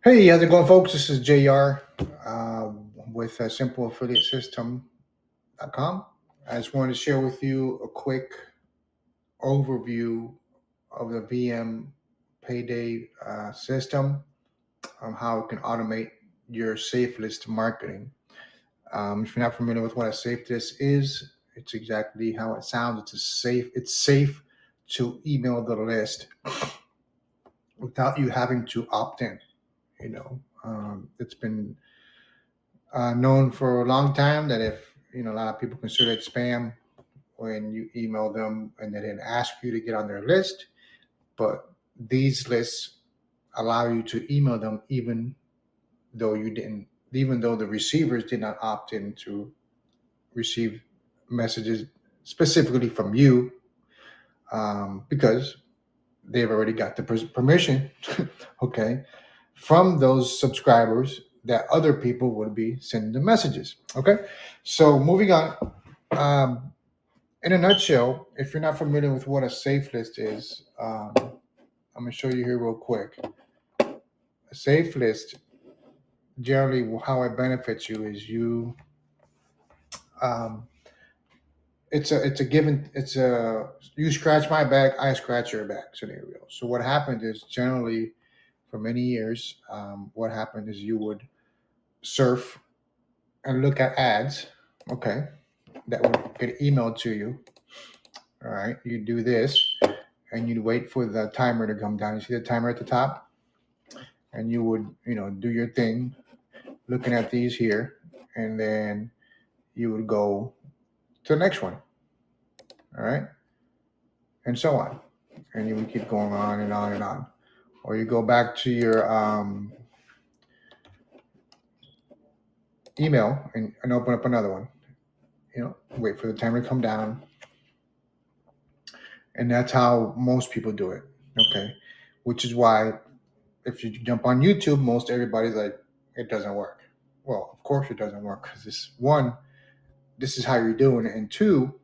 Hey, how's it going, folks? This is JR with Simple Affiliate System.com. I just wanted to share with you a quick overview of the VM payday system, how it can automate your Safelist marketing. If you're not familiar with what a Safelist is, it's exactly how it sounds. It's safe to email the list without you having to opt in. It's been known for a long time that if a lot of people consider it spam when you email them and they didn't ask you to get on their list, but these lists allow you to email them though you didn't, even though the receivers did not opt in to receive messages specifically from you, because they've already got the permission, okay, from those subscribers that other people would be sending the messages. Okay, so moving on. Um, in a nutshell, if you're not familiar with what a safe list is, I'm going to show you here real quick. A safe list, generally, how it benefits you is um, it's a given, it's a you scratch my back, I scratch your back scenario. So what happened is generally for many years, what happened is you would surf and look at ads, okay, that would get emailed to you. All right, you do this, and you'd wait for the timer to come down. You see the timer at the top, and you would, do your thing, looking at these here, and then you would go to the next one. All right, and so on, and you would keep going on and on and on, or you go back to your email and open up another one. Wait for the timer to come down, and that's how most people do it. Okay, which is why if you jump on YouTube, most everybody's like, it doesn't work. Well, of course it doesn't work because this is how you're doing it, and two,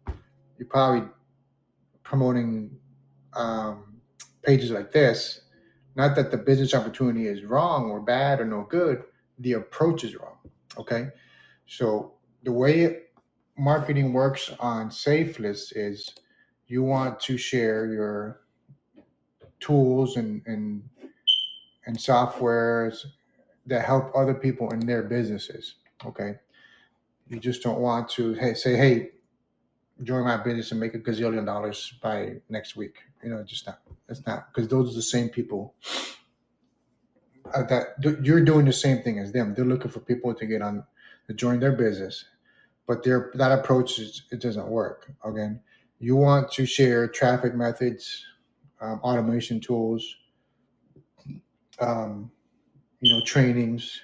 you're probably promoting pages like this. Not that the business opportunity is wrong or bad or no good, the approach is wrong. Okay, so the way marketing works on Safelist is you want to share your tools and softwares that help other people in their businesses. Okay, you just don't want to say, hey, join my business and make $1 gazillion by next week. Just not. That's not, because those are the same people you're doing the same thing as them. They're looking for people to join their business, but that approach it doesn't work. Again, you want to share traffic methods, automation tools, um, trainings,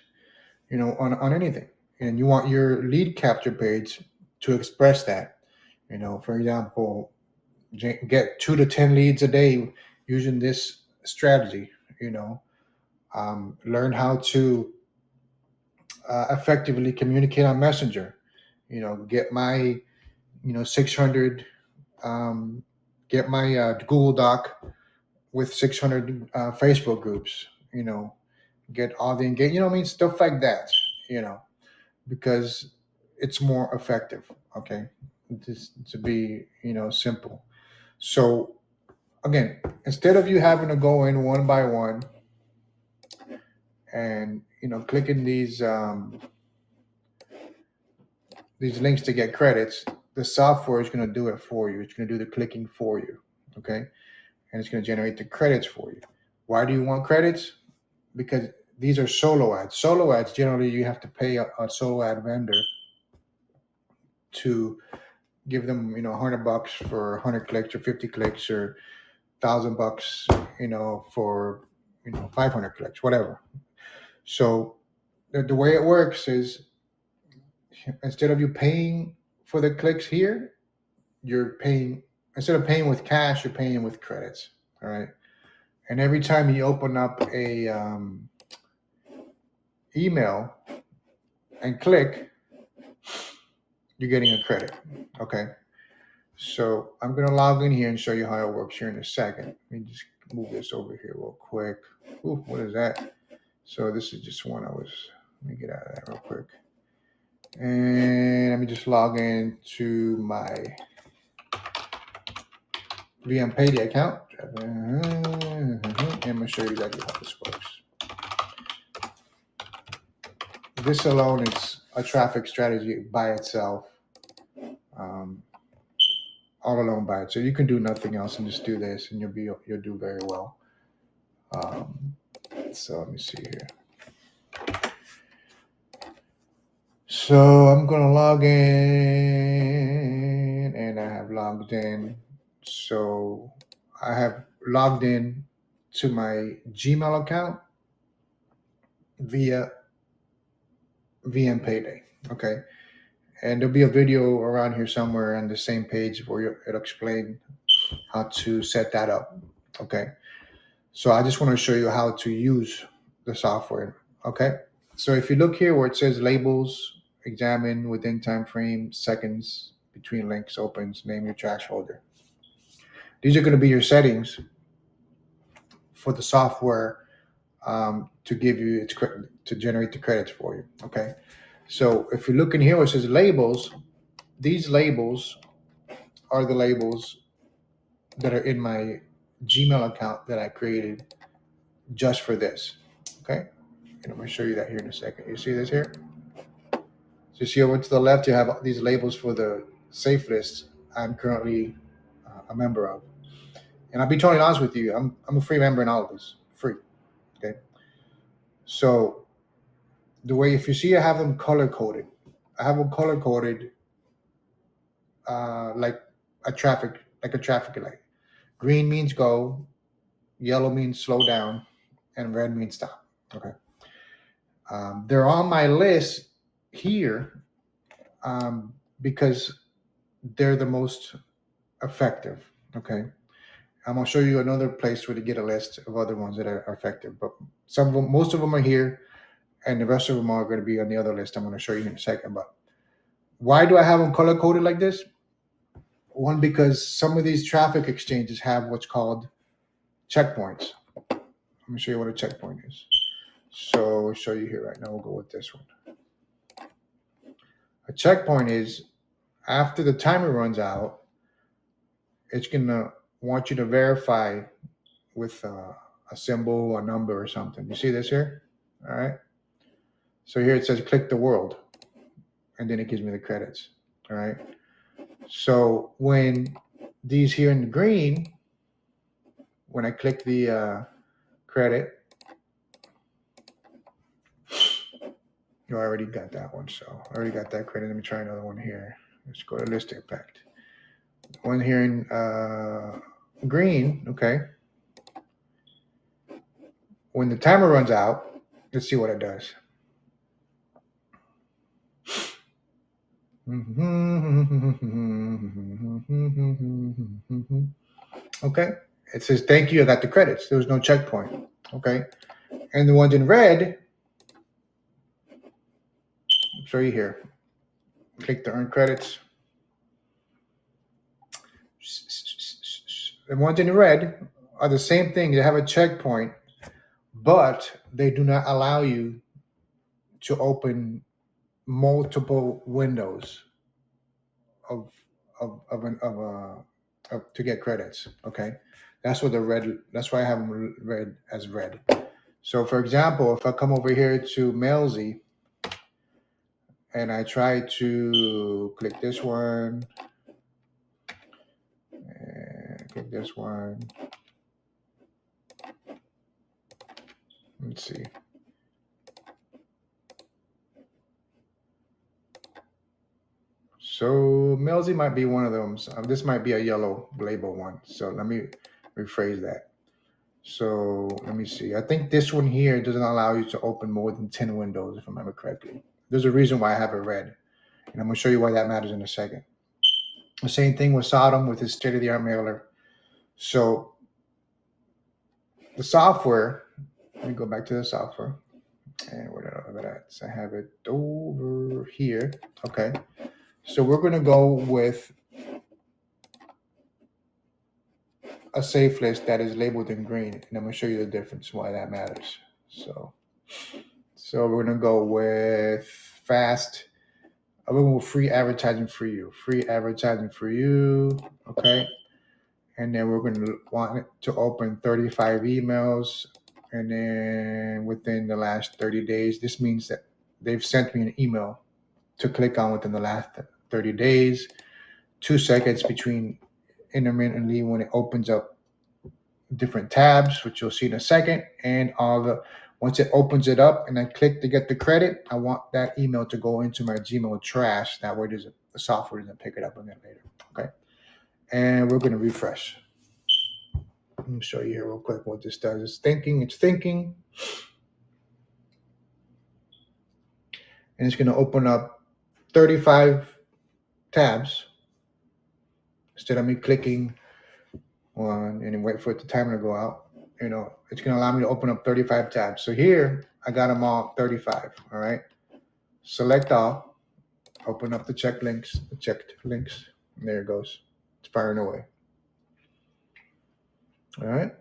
on anything, and you want your lead capture page to express that. For example, get 2 to 10 leads a day using this strategy. Learn how to effectively communicate on Messenger. Get my 600, um, get my Google Doc with 600 Facebook groups. Get all the engagement. I mean, stuff like that. Because it's more effective. Okay, just to be simple. So again, instead of you having to go in one by one and clicking these links to get credits, the software is going to do it for you. It's going to do the clicking for you. Okay, and it's going to generate the credits for you. Why do you want credits? Because these are solo ads. Solo ads, generally you have to pay a solo ad vendor to give them $100 for 100 clicks or 50 clicks or $1,000 for 500 clicks, whatever. So the way it works is, instead of you paying for the clicks here, you're paying, instead of paying with cash, you're paying with credits. All right, and every time you open up a email and click, you're getting a credit. Okay, so I'm going to log in here and show you how it works here in a second. Let me just move this over here real quick. Ooh, what is that? So this is just one let me get out of that real quick. And let me just log in to my VM Payday account. And I'm gonna show you exactly how this works. This alone is a traffic strategy by itself, um, all alone by it. So you can do nothing else and just do this, and you'll do very well. So let me see here. So I'm gonna log in, and I have logged in. So I have logged in to my Gmail account via VM Payday. Okay. And there'll be a video around here somewhere on the same page where it'll explain how to set that up. Okay. So I just want to show you how to use the software. Okay. So if you look here where it says labels, examine within time frame, seconds between links opens, name your trash folder. These are going to be your settings for the software to give you to generate the credits for you. Okay. So if you look in here where it says labels, these labels are the labels that are in my Gmail account that I created just for this. Okay. And I'm going to show you that here in a second. You see this here? So you see over to the left, you have these labels for the Safelists I'm currently a member of. And I'll be totally honest with you, I'm a free member in all of this. Free. Okay. So the way, if you see, I have them color coded. I have them color coded like a traffic light. Green means go, yellow means slow down, and red means stop. Okay. They're on my list here because they're the most effective. Okay. I'm gonna show you another place where to get a list of other ones that are effective, but some of them, most of them are here, and the rest of them are going to be on the other list. I'm going to show you in a second. But why do I have them color coded like this? One, because some of these traffic exchanges have what's called checkpoints. Let me show you what a checkpoint is. So I'll show you here right now. We'll go with this one. A checkpoint is after the timer runs out, it's going to want you to verify with a symbol, a number, or something. You see this here? All right. So here it says click the world, and then it gives me the credits. All right. So when these here in the green, when I click the credit, you already got that one. So I already got that credit. Let me try another one here. Let's go to list impact. One here in green, okay. When the timer runs out, let's see what it does. Okay. It says, thank you, I got the credits. There was no checkpoint. Okay. And the ones in red, I'll show you here. Click to earn credits. The ones in red are the same thing. They have a checkpoint, but they do not allow you to open multiple windows to get credits. Okay, that's what the red. That's why I have them red as red. So, for example, if I come over here to Mailzy and I try to click this one, and click this one. Let's see. So Mailzy might be one of them. This might be a yellow label one. So let me rephrase that. So let me see. I think this one here doesn't allow you to open more than 10 windows, if I remember correctly. There's a reason why I have it red. And I'm going to show you why that matters in a second. The same thing with Sodom with his state-of-the-art mailer. So the software, let me go back to the software. And where did I have it at? So I have it over here. Okay. So we're going to go with a safe list that is labeled in green, and I'm going to show you the difference why that matters. So So we're gonna go with fast. I'm gonna go free advertising for you. Free advertising for you. Okay. And then we're gonna want it to open 35 emails. And then within the last 30 days, this means that they've sent me an email to click on within the last 30 days. 2 seconds between intermittently when it opens up different tabs, which you'll see in a second, and all the once it opens it up and I click to get the credit, I want that email to go into my Gmail trash. That way, the software doesn't pick it up again later. Okay, and we're going to refresh. Let me show you here real quick what this does. It's thinking, and it's going to open up 35 tabs instead of me clicking one and then wait for the timer to go out. It's going to allow me to open up 35 tabs. So here, I got them all 35. All right. Select all. Open up the checked links. And there it goes. It's firing away. All right.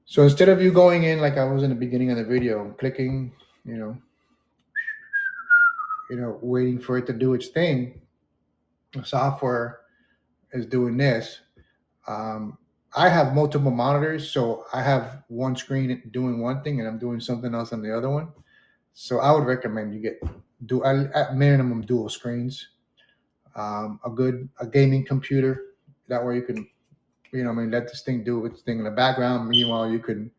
So instead of you going in like I was in the beginning of the video, clicking, waiting for it to do its thing, the software is doing this. I have multiple monitors, so I have one screen doing one thing and I'm doing something else on the other one. So I would recommend you get at minimum dual screens, a gaming computer. That way you can, let this thing do its thing in the background. Meanwhile, you can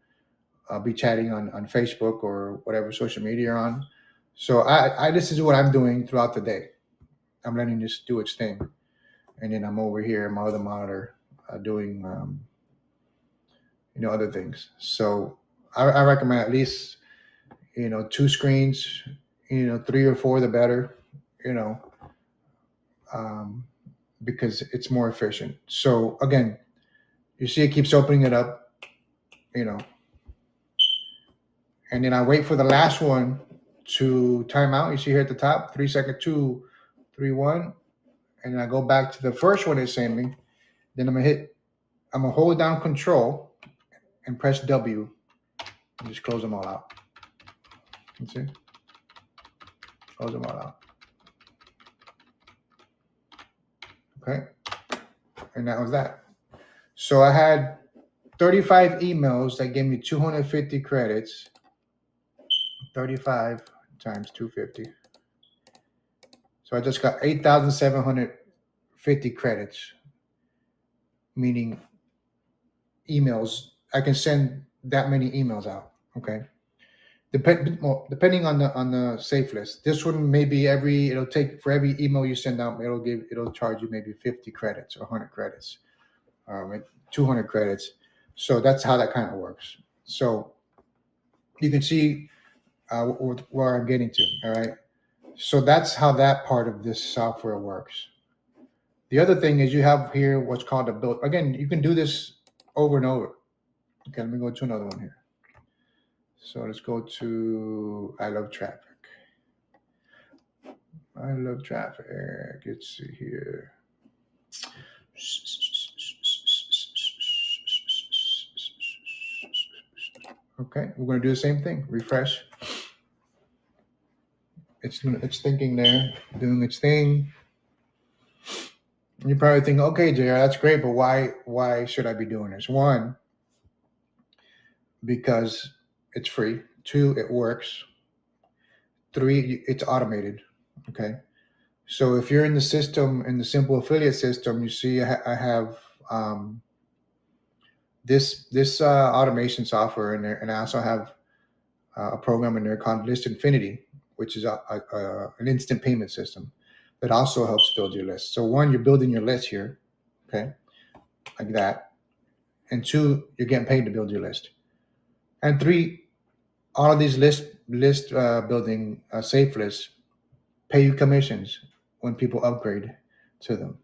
be chatting on Facebook or whatever social media you're on. So I this is what I'm doing throughout the day. I'm letting this do its thing, and then I'm over here in my other monitor doing other things. So I recommend at least 2 screens, 3 or 4 the better, because it's more efficient. So again, you see it keeps opening it up, and then I wait for the last one to time out. You see here at the top, 3 second 2, 3, 1, and then I go back to the first one it's sent me. Then I'm gonna hold down Control and press W and just close them all out. You see? Close them all out. Okay. And that was that. So I had 35 emails that gave me 250 credits. 35 times 250. So I just got 8,750 credits, meaning emails. I can send that many emails out. Okay. Depending on the Safelist. This one maybe it'll take for every email you send out, it'll charge you maybe 50 credits or 100 credits, or 200 credits. So that's how that kind of works. So you can see where I'm getting to. All right. So that's how that part of this software works. The other thing is you have here what's called a build. Again, you can do this over and over. Okay, let me go to another one here. So let's go to I love traffic. Let's see here. Okay, we're going to do the same thing. Refresh. It's thinking there, doing its thing. You probably think, okay, JR, that's great, but why should I be doing this? 1, because it's free. 2, it works. 3, it's automated. Okay. So if you're in the system, in the simple affiliate system, you see I have this automation software in there, and I also have a program in there called List Infinity, which is an instant payment system that also helps build your list. So 1, you're building your list here, okay, like that, and 2, you're getting paid to build your list, and 3, all of these list building Safelists pay you commissions when people upgrade to them.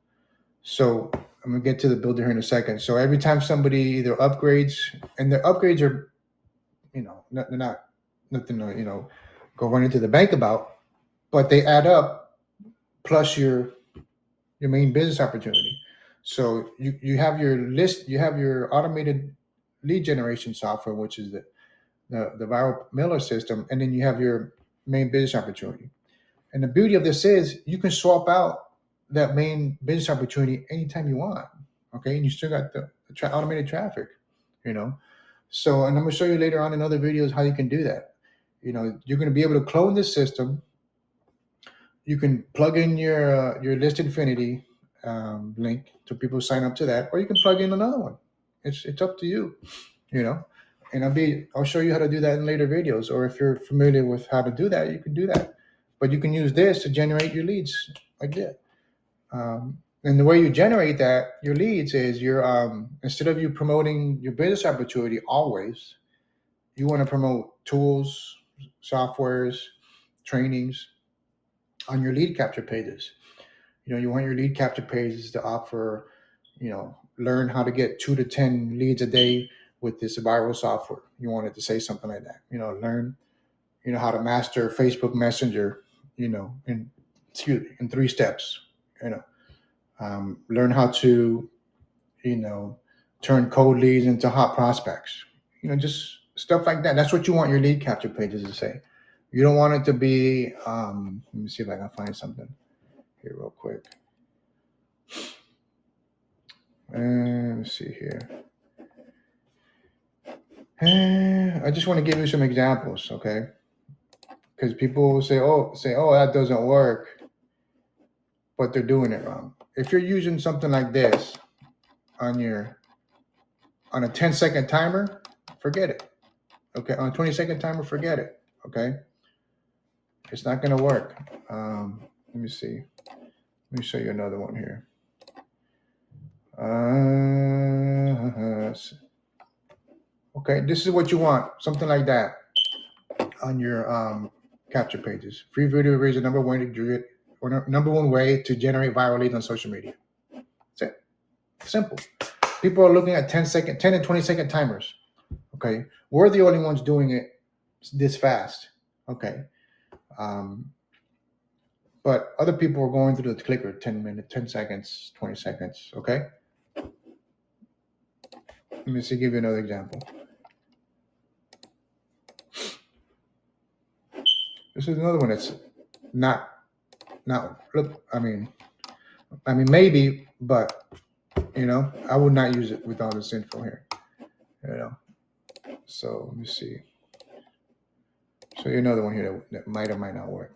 So I'm gonna get to the builder here in a second. So every time somebody either upgrades, and their upgrades are, they're not nothing to go run into the bank about, but they add up plus your main business opportunity. So you have your list, you have your automated lead generation software, which is the viral mailer system, and then you have your main business opportunity. And the beauty of this is you can swap out that main business opportunity anytime you want. Okay, and you still got the automated traffic, you know. So, and I'm gonna show you later on in other videos how you can do that. You know, you're gonna be able to clone this system. You can plug in your List Infinity link to people sign up to that, or you can plug in another one. It's up to you, you know. And I'll show you how to do that in later videos. Or if you're familiar with how to do that, you can do that. But you can use this to generate your leads like that. And the way you generate your leads is instead of you promoting your business opportunity always, you want to promote tools, softwares, trainings on your lead capture pages. You know, you want your lead capture pages to offer, learn how to get 2 to 10 leads a day with this viral software. You want it to say something like that. Learn, how to master Facebook Messenger, in 3 steps. Learn how to, turn cold leads into hot prospects. Just stuff like that. That's what you want your lead capture pages to say. You don't want it to be. Let me see if I can find something here real quick. Let me see here. I just want to give you some examples, okay? Because people say, "Oh, that doesn't work," but they're doing it wrong. If you're using something like this on a 10-second timer, forget it. Okay, on a 20-second timer, forget it. Okay, it's not going to work. Let me see. Let me show you another one here. Okay, this is what you want, something like that on your capture pages. Free video is the number one way to generate viral leads on social media. That's it. Simple. People are looking at 10 and 20-second timers. Okay, we're the only ones doing it this fast. Okay, but other people are going through the clicker 10 minutes, 10 seconds, 20 seconds. Okay. Let me give you another example. This is another one that's not. Look, I mean, maybe, but I would not use it with all this info here. So let me see. So another one here that might or might not work.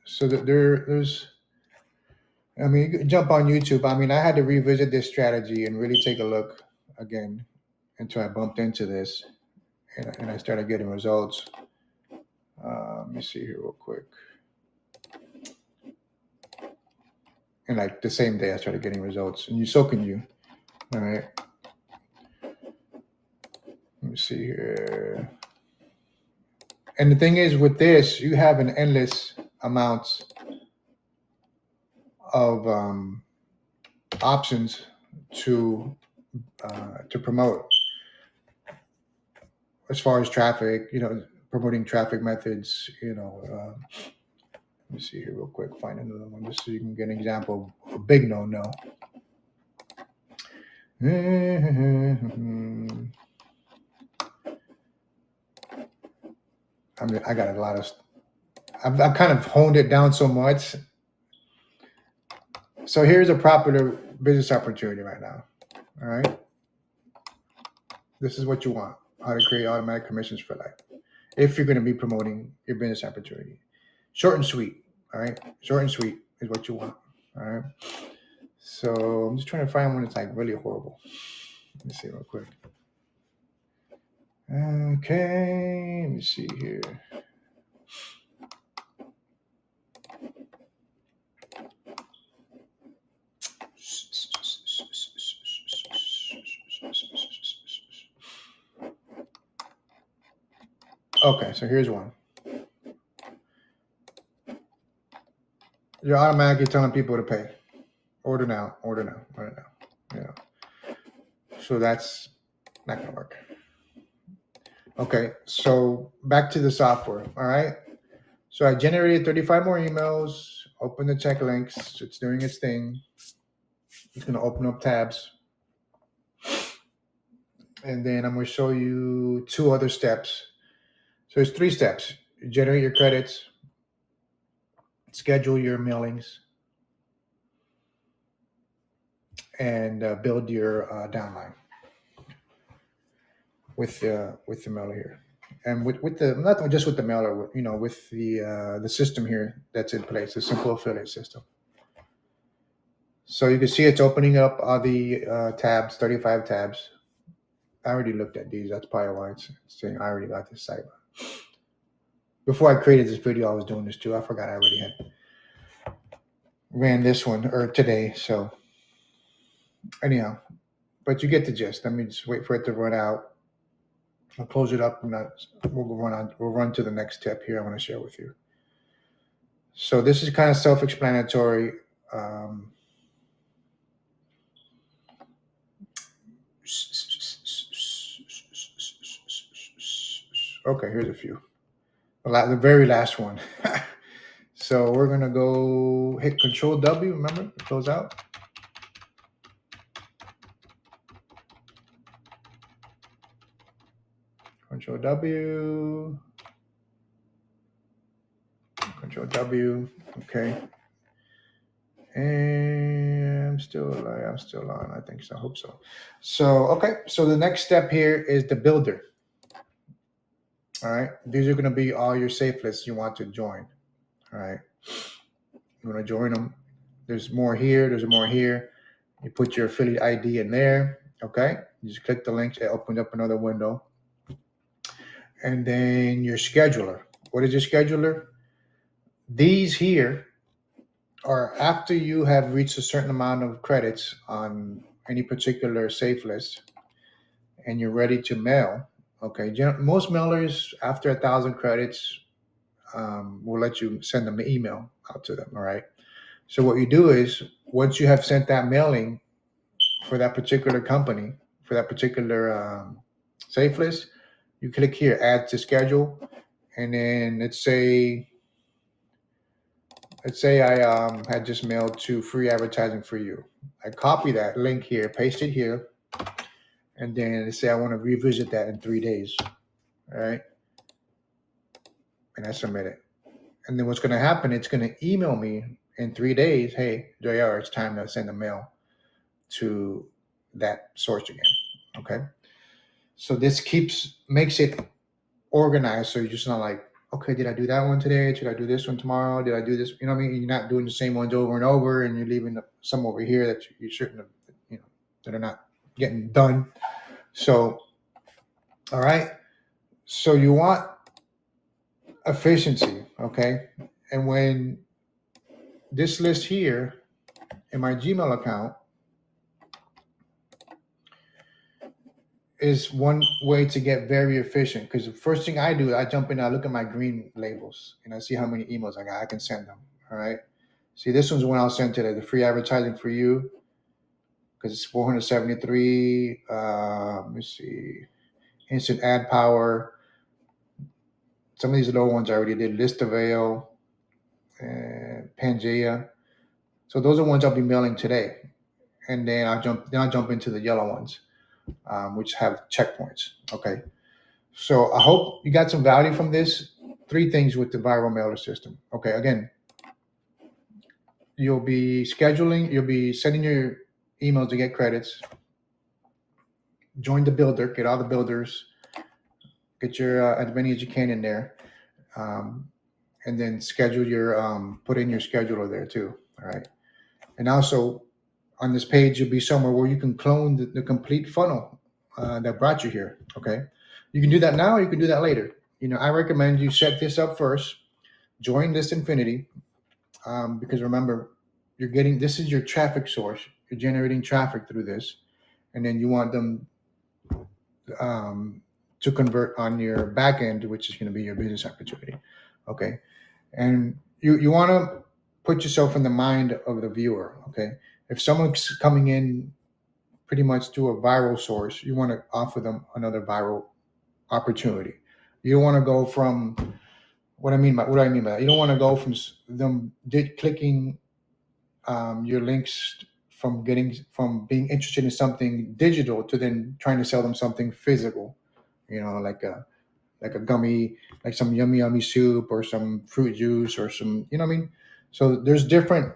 So that there's. You can jump on YouTube. I had to revisit this strategy and really take a look again until I bumped into this, and I started getting results. Let me see here real quick. And like the same day, I started getting results, and so can you. All right. Let me see here. And the thing is, with this, you have an endless amount of options to promote. As far as traffic, promoting traffic methods, let me see here real quick, find another one just so you can get an example of a big no-no. I got a lot of, I've kind of honed it down so much. So here's a popular business opportunity right now. All right. This is what you want: how to create automatic commissions for life. If you're going to be promoting your business opportunity, short and sweet. All right. Short and sweet is what you want. All right. So I'm just trying to find one that's like really horrible. Let me see real quick. Okay. Let me see here. Okay, so here's one. You're automatically telling people to pay. Order now. Yeah. So that's not going to work. Okay, so back to the software. All right. So I generated 35 more emails Open the check links. It's doing its thing. It's going to open up tabs. And then I'm going to show you 2 other steps. So it's 3 steps. You generate your credits, schedule your mailings, and build your downline with the mailer here. And with the, not just with the mailer, with the system here that's in place, the simple affiliate system. So you can see it's opening up all the tabs, 35 tabs. I already looked at these. That's probably why it's saying I already got this site. Before I created this video, I was doing this too. I forgot I already had ran this one or today. So anyhow, but you get the gist. Let me just wait for it to run out. I'll close it up and we'll run to the next step here I want to share with you. So this is kind of self-explanatory. Okay, here's a few. The very last one. So we're gonna go hit Control W. Remember, close out. Control W. Control W. Okay. And I'm still on. I think so. I hope so. So okay. So the next step here is the builder. All right. These are going to be all your safe lists you want to join. All right. You want to join them. There's more here. There's more here. You put your affiliate ID in there. Okay. You just click the links. It opened up another window. And then your scheduler. What is your scheduler? These here are after you have reached a certain amount of credits on any particular safe list and you're ready to mail. Okay. Most mailers after 1,000 credits will let you send them an email out to them. All right. So what you do is once you have sent that mailing for that particular company, for that particular safe list, you click here, add to schedule. And then let's say I had just mailed to free advertising for you. I copy that link here, paste it here. And then let's say I want to revisit that in 3 days. All right. And I submit it. And then what's going to happen, it's going to email me in 3 days. Hey, JR, it's time to send a mail to that source again. Okay. So this makes it organized. So you're just not like, okay, did I do that one today? Should I do this one tomorrow? Did I do this? You know what I mean? You're not doing the same ones over and over, and you're leaving some over here that you shouldn't have, that are not getting done. So, all right. So you want efficiency, okay? And when this list here in my Gmail account is one way to get very efficient, because the first thing I do, I jump in, I look at my green labels and I see how many emails I got. I can send them. All right. See, this one's one I'll send today, the free advertising for you, because it's 473. Let me see. Instant ad power. Some of these low ones I already did. List avail and Pangea. So those are ones I'll be mailing today. And then I'll jump into the yellow ones, which have checkpoints. Okay. So I hope you got some value from this. 3 things with the viral mailer system. Okay. Again, you'll be sending your emails to get credits. Join the builder, get all the builders, get your as many as you can in there. And then schedule put in your scheduler there too. All right. And also on this page, you'll be somewhere where you can clone the complete funnel that brought you here. Okay. You can do that now, or you can do that later. I recommend you set this up first, join List Infinity, because remember, this is your traffic source. You're generating traffic through this, and then you want them to convert on your back end, which is going to be your business opportunity. Okay. And you want to put yourself in the mind of the viewer. Okay. If someone's coming in pretty much to a viral source, you want to offer them another viral opportunity. You don't want to go from What I mean by that, you don't want to go from them clicking your links from being interested in something digital to then trying to sell them something physical. Like a gummy, like some yummy soup or some fruit juice or some, you know what I mean. So there's different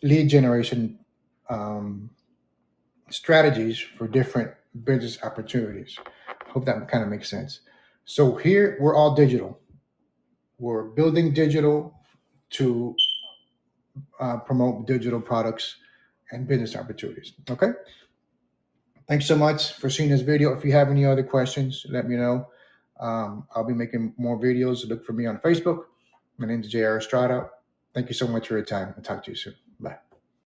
lead generation um, strategies for different business opportunities. Hope that kind of makes sense. So here we're all digital. We're building digital to promote digital products and business opportunities. Okay. Thanks so much for seeing this video. If you have any other questions, let me know. I'll be making more videos. Look for me on Facebook. My name is JR Estrada. Thank you so much for your time. I'll talk to you soon. Bye.